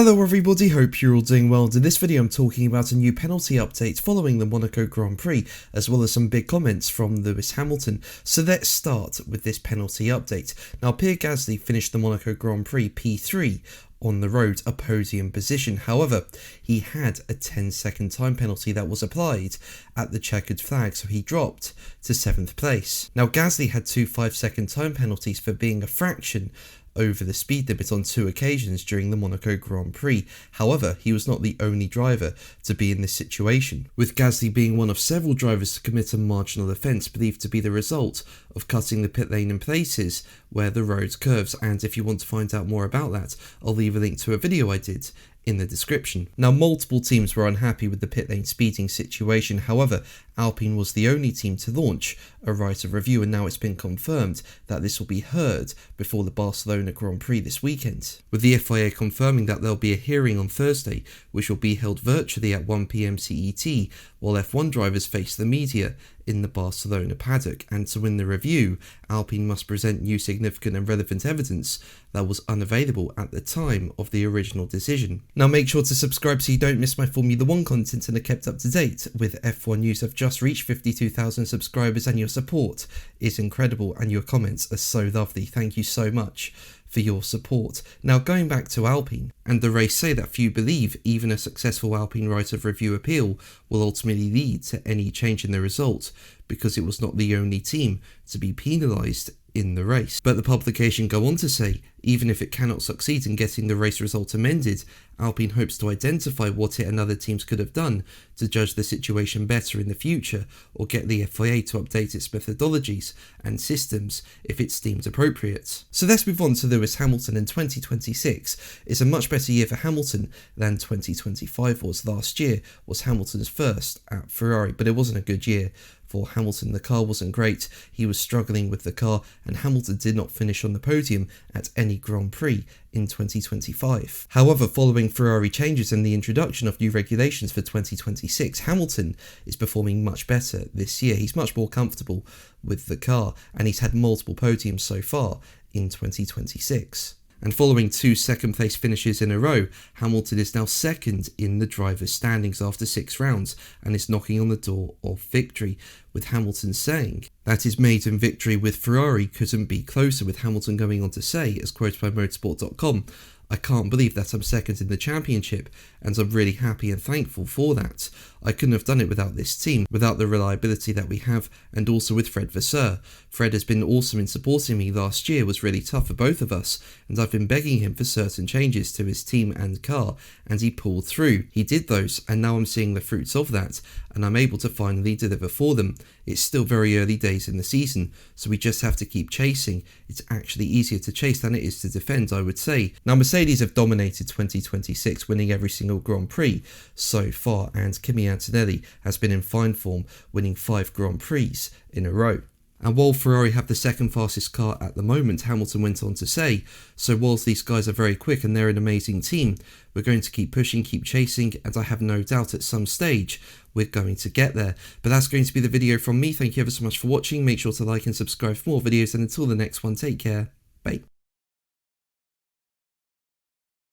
Hello everybody, hope you're all doing well. In this video I'm talking about a new penalty update following the Monaco Grand Prix, as well as some big comments from Lewis Hamilton. So let's start with this penalty update. Now Pierre Gasly finished the Monaco Grand Prix P3 on the road, a podium position. However, he had a 10-second time penalty that was applied at the checkered flag, so he dropped to 7th place. Now Gasly had two 5-second time penalties for being a fraction over the speed limit on 2 occasions during the Monaco Grand Prix. However, he was not the only driver to be in this situation, with Gasly being one of several drivers to commit a marginal offence believed to be the result of cutting the pit lane in places where the road curves. And if you want to find out more about that, I'll leave a link to a video I did in the description. Now, multiple teams were unhappy with the pit lane speeding situation. However, Alpine was the only team to launch a right of review, and now it's been confirmed that this will be heard before the Barcelona Grand Prix this weekend, with the FIA confirming that there'll be a hearing on Thursday, which will be held virtually at 1 PM CET, while F1 drivers face the media in the Barcelona paddock. And to win the review, Alpine must present new significant and relevant evidence that was unavailable at the time of the original decision. Now make sure to subscribe so you don't miss my Formula 1 content and are kept up to date with F1 news. I've just reached 52,000 subscribers and your support is incredible and your comments are so lovely. Thank you so much for your support. Now going back to Alpine and the race, say that few believe even a successful Alpine right of review appeal will ultimately lead to any change in the result, because it was not the only team to be penalised in the race. But the publication go on to say, even if it cannot succeed in getting the race result amended, Alpine hopes to identify what it and other teams could have done to judge the situation better in the future, or get the FIA to update its methodologies and systems if it's deemed appropriate. So let's move on to Lewis Hamilton. In 2026 is a much better year for Hamilton than 2025 was. Last year was Hamilton's first at Ferrari, but it wasn't a good year for Hamilton. The car wasn't great, he was struggling with the car, and Hamilton did not finish on the podium at any Grand Prix in 2025. However, following Ferrari changes and the introduction of new regulations for 2026, Hamilton is performing much better this year. He's much more comfortable with the car, and he's had multiple podiums so far in 2026. And following 2 second-place finishes in a row, Hamilton is now second in the drivers' standings after 6 rounds and is knocking on the door of victory, with Hamilton saying that his maiden victory with Ferrari couldn't be closer, with Hamilton going on to say, as quoted by motorsport.com, "I can't believe that I'm second in the championship, and I'm really happy and thankful for that. I couldn't have done it without this team, without the reliability that we have, and also with Fred Vasseur. Fred has been awesome in supporting me. Last year was really tough for both of us, and I've been begging him for certain changes to his team and car, and he pulled through. He did those, and now I'm seeing the fruits of that, and I'm able to finally deliver for them. It's still very early days in the season, so we just have to keep chasing. It's actually easier to chase than it is to defend, I would say." Now Mercedes have dominated 2026, winning every single Grand Prix so far, and Kimi Antonelli has been in fine form, winning 5 Grand Prix in a row. And while Ferrari have the second fastest car at the moment, Hamilton went on to say, "So whilst these guys are very quick and they're an amazing team, we're going to keep pushing, keep chasing, and I have no doubt at some stage we're going to get there." But that's going to be the video from me. Thank you ever so much for watching. Make sure to like and subscribe for more videos, and until the next one, take care. Bye.